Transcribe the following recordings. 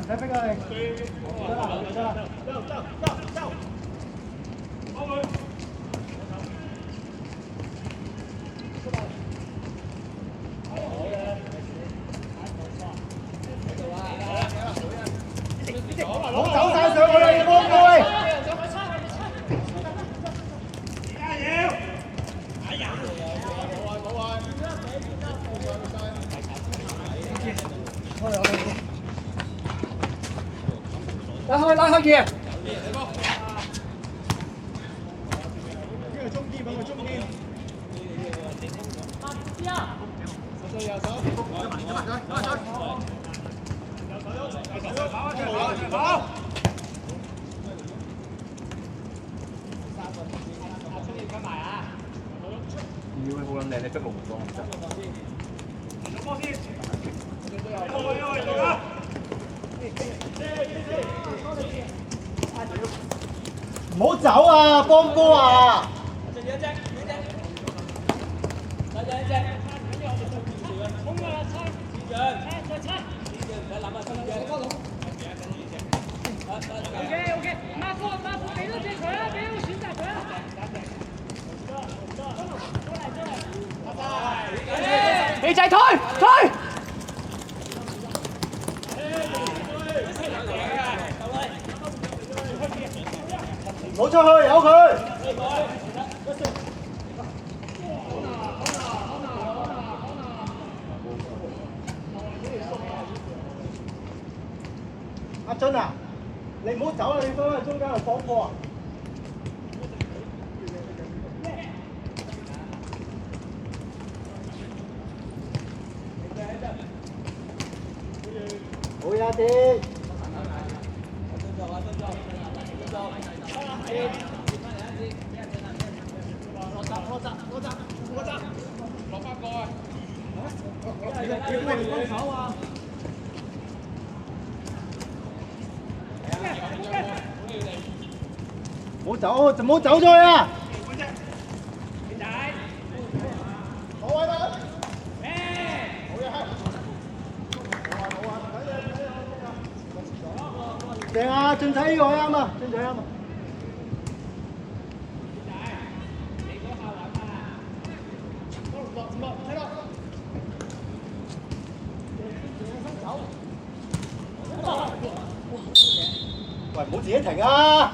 使逼佢。得啦，得啦。走。幫佢。好走晒上去啦，要幫佢。而家要。哎呀！拉開嘢。邊個中堅？邊個中堅？右手。跑！要好撚靚，你逼龍門幫唔得。波先。唔好走啊，幫哥啊！OK， 馬夫俾多隻佢啊，俾個選擇佢啊！你仔推！唔好出去，由佢。阿俊啊，你唔好走啊！你翻去中間度放波啊！好嘢，啲。落翻個啊！叫我哋幫手啊！唔好走，就唔好走咗去啊！好位啦！正啊，俊仔呢個啱啊，俊仔啱啊！喂，唔好自己停啊！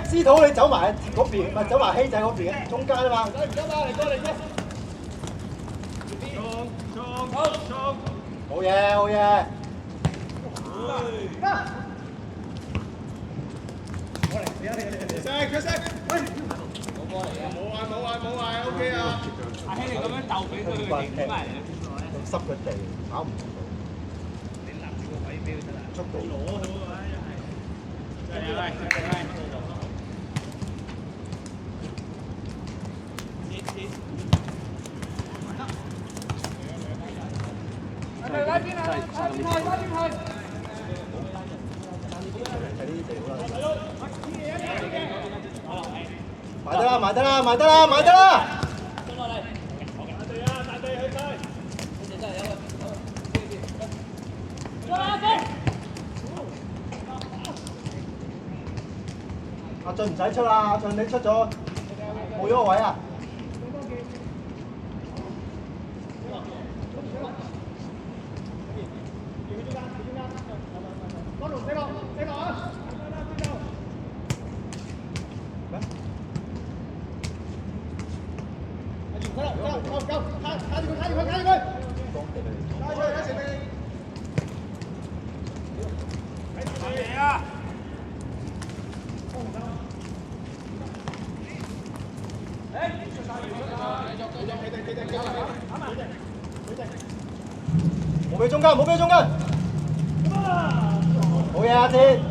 司徒你走埋嗰邊，唔係走埋希仔嗰邊嘅中間啊嘛。唔得嘛，嚟過。衝！好嘢！決勝！冇壞 ，OK 啊！阿希你咁樣鬥俾佢點埋嚟？濕佢地，跑唔到。你立住個位俾佢得啦。速度攞好啊！係。拉邊去！埋得啦！阿俊唔使出啦，阿俊你出咗，冇咗個位啊！冇俾中間！冇嘢啊，先。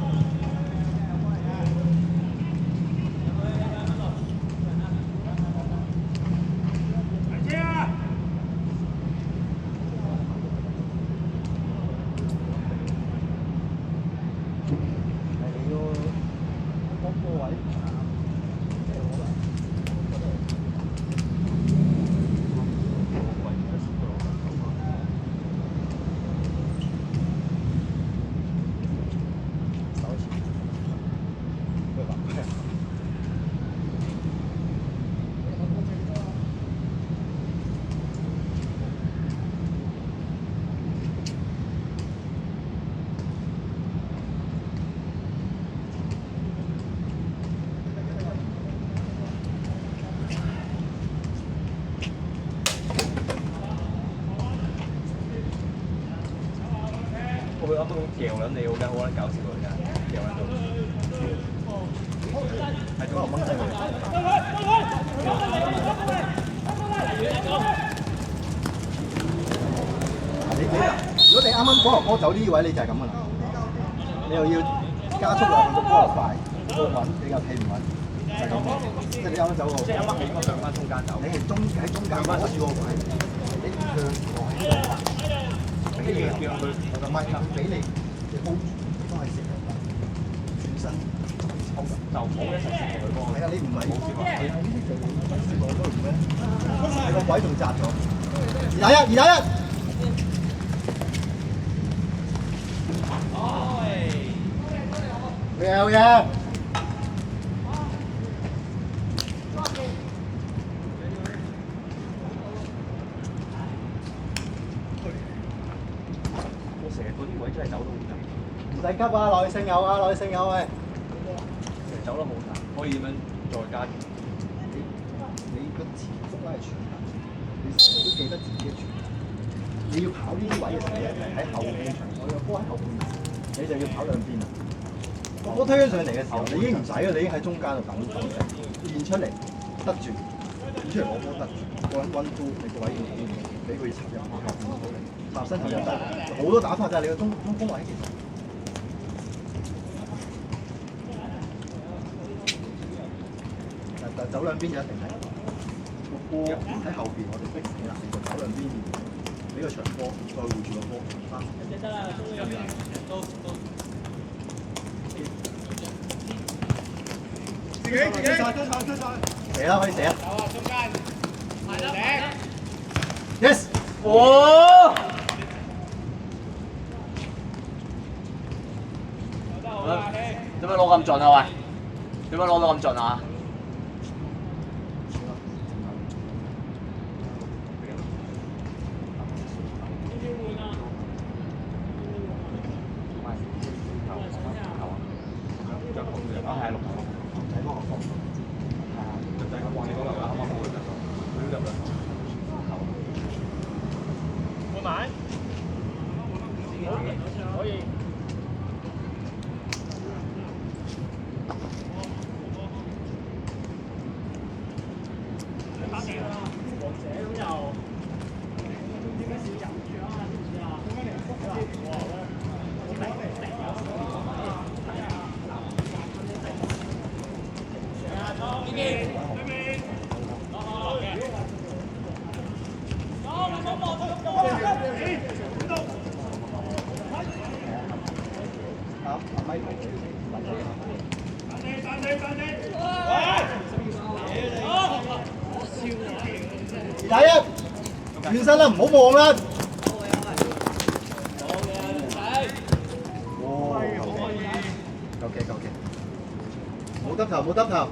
佢啱啱咁嚼緊你，好緊好撚搞笑喎！而家嚼緊到，係咁掹低佢。如果你啱啱嗰球波走呢位，你就係咁噶啦。你又要加速落去個波又快，波穩比較企唔穩，就係咁。即係你啱啱走個，即係一掹你應該上翻中間走。你係喺中間嗰個位，你佢落喺呢個位。俾你叫佢，唔係俾你，你 hold 住，都係食嘅。轉身就唔好一齊食佢波。係啊，你唔係冇試過。係啊，呢啲就你試過都唔咩？你個位仲窄咗。2-1。好嘢。成日嗰啲位真係走到好近，唔使急啊，耐性有啊，耐性有喂。成日走得好近，可以點樣再加啲？你個前足係全能，你成日都記得自己嘅全能。你要跑呢啲位嘅時候咧，喺後邊場，我個波喺後邊，你就要跑兩邊啦。個波推咗上嚟嘅時候，你已經唔使啦，你已經喺中間度等現出嚟，得住，現出嚟攞波得住，個人 1-2，你個位要好啲，俾佢插入後邊到嚟。插身後入得，好多打法就係你個中鋒位其實。但走兩邊就一定係個波喺後邊，我哋逼死啦，你就走兩邊，俾個長波，再護住個波，得。得啦，自己，射啦，可以射啊！有啊，中間，埋得頂。Yes。哇！點解攞咁盡啊？喂，點解攞到咁盡啊？係六球，睇嗰個角度。就係咁望你嗰度啱啱冇嘅，佢入兩球。換埋。可以。王者咁又。點解少人住啊？知唔知啊？2-1，轉身啦，唔好望啦。夠嘅，冇得頭，冇得頭。